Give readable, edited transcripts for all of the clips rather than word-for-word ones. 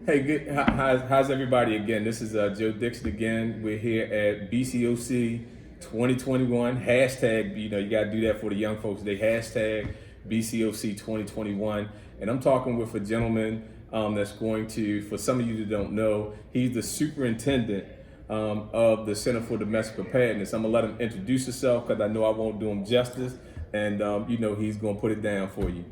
Hey, good. How's everybody again? This is Joe Dixon again. We're here at BCOC 2021. Hashtag, you got to do that for the young folks. They hashtag BCOC 2021. And I'm talking with a gentleman that's going to, for some of you that don't know, he's the superintendent of the Center for Domestic Preparedness. I'm going to let him introduce himself because I know I won't do him justice. And, he's going to put it down for you.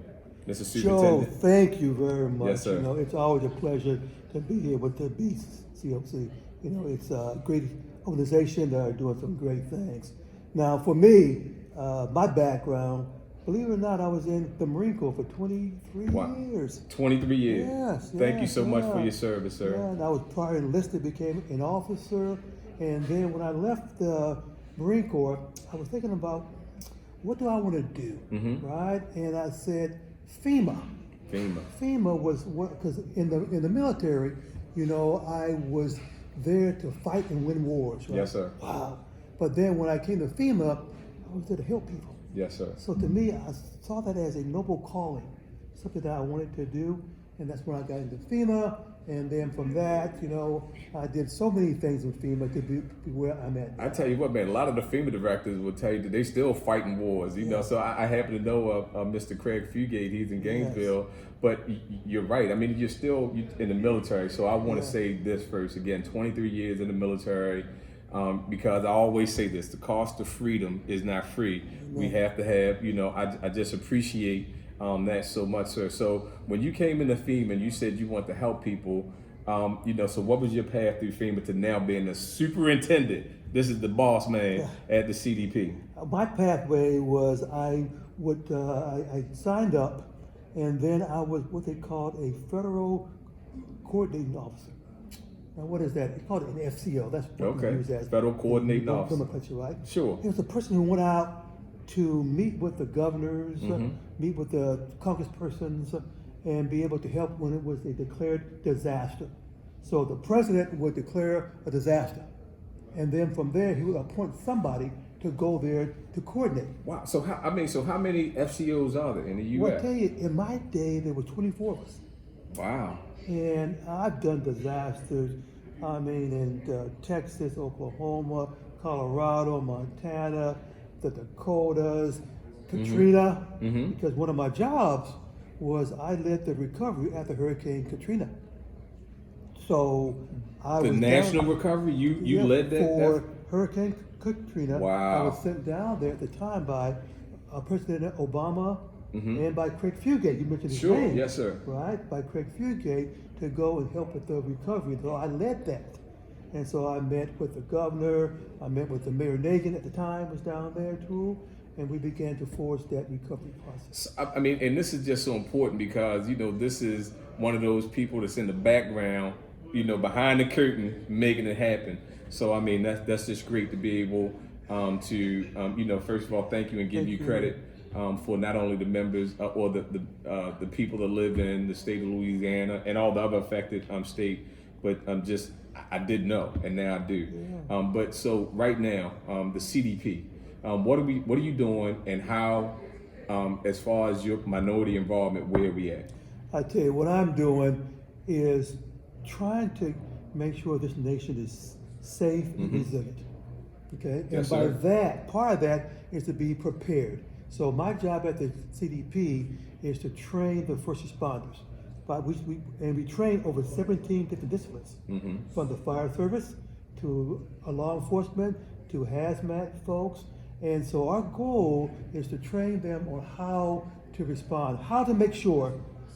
Mr. Joe, Superintendent. thank you very much. Yes, sir. It's always a pleasure to be here with the BCOC. It's a great organization that are doing some great things. Now, for me, my background, believe it or not, I was in the Marine Corps for 23 years. 23 years. Yes. Thank you so much for yeah. your service, sir. Yeah, and I was prior enlisted, became an officer, and then when I left the Marine Corps, I was thinking about what do I want to do, right? And I said, FEMA. FEMA was what, because in the military, I was there to fight and win wars. Right? Yes, sir. Wow. But then when I came to FEMA, I was there to help people. Yes, sir. So to me, I saw that as a noble calling, something that I wanted to do, and that's when I got into FEMA. And then from that, I did so many things with FEMA to be where I'm at now. I tell you what, man, a lot of the FEMA directors will tell you that they still fighting wars, you know. So I happen to know Mr. Craig Fugate, he's in Gainesville, but you're right. I mean, you're still in the military. So I want to say this first. Again, 23 years in the military, because I always say this, the cost of freedom is not free. We have to have, I just appreciate that so much, sir. So when you came into FEMA and you said you want to help people, so what was your path through FEMA to now being a superintendent? This is the boss man at the CDP. My pathway was I signed up, and then I was what they called a federal coordinating officer. Now, what is that? They called it an FCO. That's what we use as Federal coordinating officer. Nomenclature, right? Sure. It was the person who went out to meet with the governors, meet with the congresspersons, and be able to help when it was a declared disaster. So the president would declare a disaster, and then from there he would appoint somebody to go there to coordinate. Wow. So how many FCOs are there in the U.S.? Well, I tell you, in my day there were 24 of us. Wow. And I've done disasters. I mean, in Texas, Oklahoma, Colorado, Montana, the Dakotas, Katrina, because one of my jobs was I led the recovery after Hurricane Katrina. So I the was national down, recovery. You led that for Hurricane Katrina. Wow. I was sent down there at the time by President Obama and by Craig Fugate. You mentioned his name. Yes, sir. Right, by Craig Fugate to go and help with the recovery. So I led that. And so I met with the governor, I met with the Mayor Nagin at the time, was down there too, and we began to forge that recovery process. I mean, and this is just so important because, this is one of those people that's in the background, behind the curtain, making it happen. So, I mean, that's just great to be able to, first of all, thank you and give you credit for not only the members or the people that live in the state of Louisiana and all the other affected state, but I didn't know, and now I do. Yeah. But so right now, the CDP, what are you doing, and how, as far as your minority involvement, where are we at? I tell you, what I'm doing is trying to make sure this nation is safe and resilient. Okay, and Yes, by sir. that, part of that is to be prepared. So my job at the CDP is to train the first responders. But we train over 17 different disciplines, from the fire service to law enforcement to hazmat folks. And so our goal is to train them on how to respond, how to make sure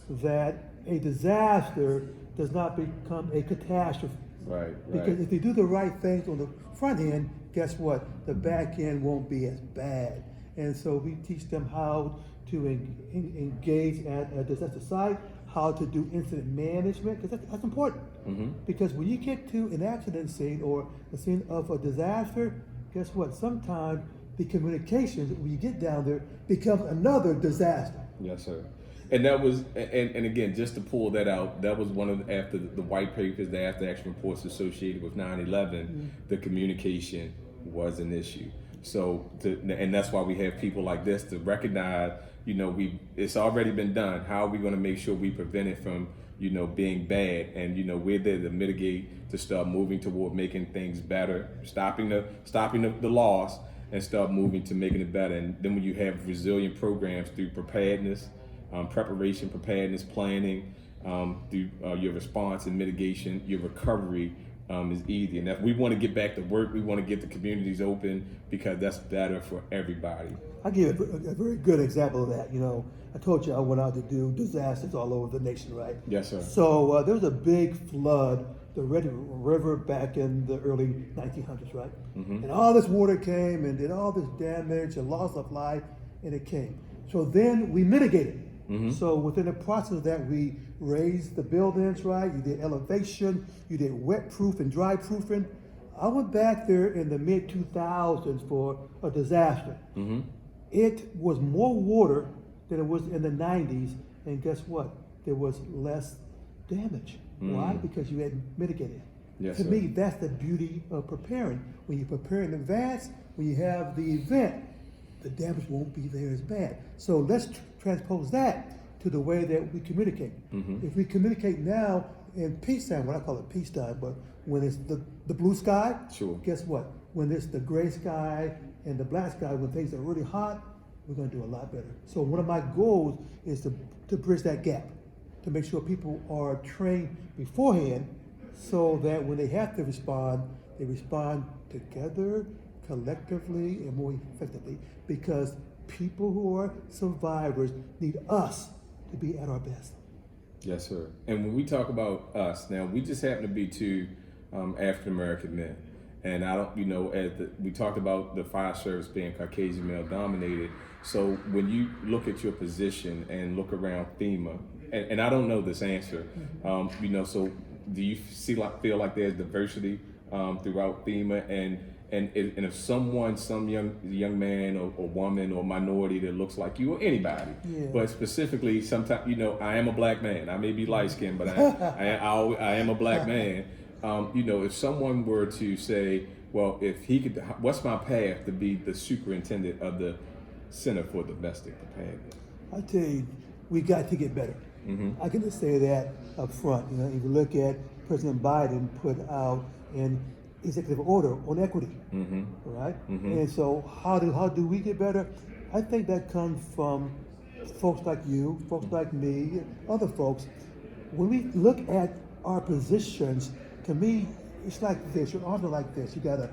that a disaster does not become a catastrophe. Right. Because if they do the right things on the front end, guess what? The back end won't be as bad. And so we teach them how to engage at a disaster site, how to do incident management, because that's important. Because when you get to an accident scene or a scene of a disaster, guess what? Sometimes the communications, when you get down there, becomes another disaster. Yes, sir. And that was, and again, just to pull that out, that was one of after the white papers, the after action reports associated with 9/11, the communication was an issue. So, and that's why we have people like this to recognize, it's already been done. How are we going to make sure we prevent it from, being bad, and we're there to mitigate, to start moving toward making things better, stopping the loss, and start moving to making it better. And then when you have resilient programs through preparedness, preparedness, planning, through your response and mitigation, your recovery is easy. And that we want to get back to work, we want to get the communities open, because that's better for everybody. I'll give you a very good example of that. I told you I went out to do disasters all over the nation, right? Yes, sir. So there was a big flood, the Red River, back in the early 1900s, right? Mm-hmm. And all this water came and did all this damage and loss of life, and it came. So then we mitigated. Mm-hmm. So within the process of that, we raised the buildings, right? You did elevation, you did wet proof and dry proofing. I went back there in the mid 2000s for a disaster. Mm-hmm. It was more water than it was in the 90s, and guess what? There was less damage. Why? Because you had mitigated. Yes, to sir. me, that's the beauty of preparing. When you prepare in advance, when you have the event, the damage won't be there as bad. So let's transpose that to the way that we communicate. Mm-hmm. If we communicate now in peacetime, what I call it peacetime, but when it's the blue sky, sure. Guess what? When it's the gray sky and the black sky, when things are really hot, we're going to do a lot better. So one of my goals is to bridge that gap, to make sure people are trained beforehand, so that when they have to respond, they respond together, collectively, and more effectively, because people who are survivors need us to be at our best. Yes, sir. And when we talk about us, now we just happen to be two African American men. And I don't, we talked about the fire service being Caucasian male dominated. So when you look at your position and look around FEMA, and I don't know this answer, so do you feel like there's diversity throughout FEMA, and if some young man or woman or minority that looks like you, or anybody, but specifically sometimes, I am a black man. I may be light skinned, but I am a black man. If someone were to say, well, if he could, what's my path to be the superintendent of the Center for Domestic Preparedness? I tell you, we got to get better. Mm-hmm. I can just say that up front. If you look at President Biden put out an executive order on equity, mm-hmm. right? Mm-hmm. And so how do we get better? I think that comes from folks like you, folks like me, and other folks. When we look at our positions, to me, it's like this. Your arms are like this. You got a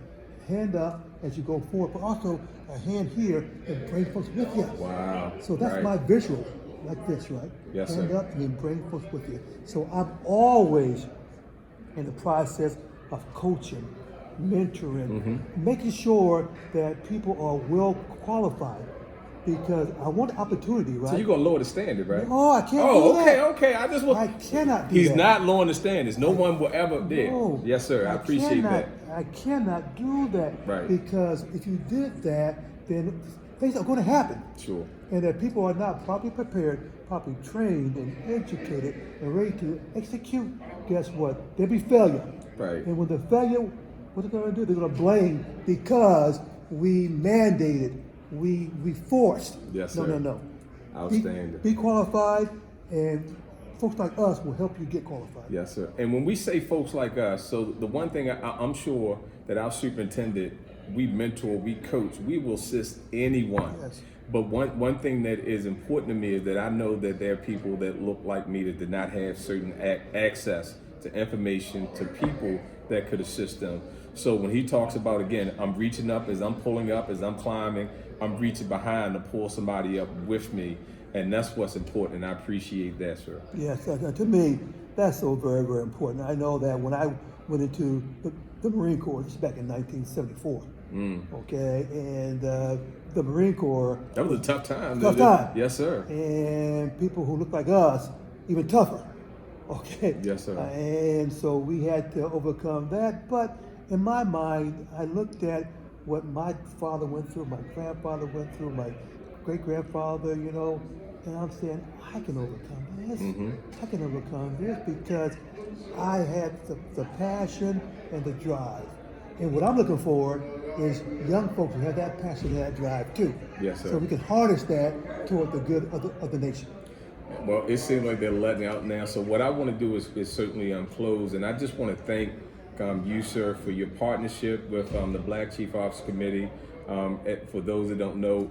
hand up as you go forward, but also a hand here and bring folks with you. Wow. So that's my visual, like this, right? Yes, hand sir. up and then bring folks with you. So I'm always in the process of coaching, mentoring, mm-hmm. making sure that people are well qualified. Because I want opportunity, right? So you're gonna lower the standard, right? Oh, I can't do that. Okay. I cannot do He's that. not lowering the standards. No one will ever did. No, Yes, sir. I appreciate that. I cannot do that. Right. Because if you did that, then things are going to happen. Sure. And if people are not properly prepared, properly trained and educated and ready to execute, guess what? There'll be failure. Right. And when the failure, what they're going to do? They're going to blame because we mandated, we forced. Yes, sir. No. Outstanding. Be qualified, and folks like us will help you get qualified. Yes, sir. And when we say folks like us, so the one thing I'm sure that our superintendent, we mentor, we coach, we will assist anyone. Yes. But one thing that is important to me is that I know that there are people that look like me that did not have certain access to information, to people that could assist them. So when he talks about, again, I'm reaching up as I'm pulling up, as I'm climbing, I'm reaching behind to pull somebody up with me. And that's what's important, and I appreciate that, sir. Yes, to me, that's so very, very important. I know that when I went into the Marine Corps, this is back in 1974, okay, and the Marine Corps... That was a tough time. Tough time. Yes, sir. And people who look like us, even tougher, okay? Yes, sir. And so we had to overcome that, but in my mind, I looked at what my father went through, my grandfather went through, my great-grandfather, and I'm saying, I can overcome this. Mm-hmm. I can overcome this because I had the passion and the drive. And what I'm looking for is young folks who have that passion and that drive too. Yes, sir. So we can harness that toward the good of the nation. Well, it seems like they're letting out now. So what I want to do is certainly close, and I just want to thank you, sir, for your partnership with the Black Chief Officer Committee. For those that don't know,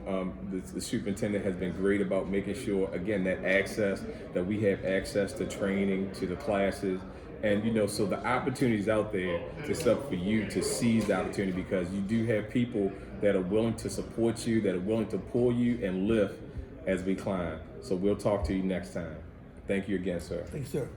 the superintendent has been great about making sure, again, that we have access to training, to the classes. And, so the opportunities out there, it's up for you to seize the opportunity, because you do have people that are willing to support you, that are willing to pull you and lift as we climb. So we'll talk to you next time. Thank you again, sir. Thanks, sir.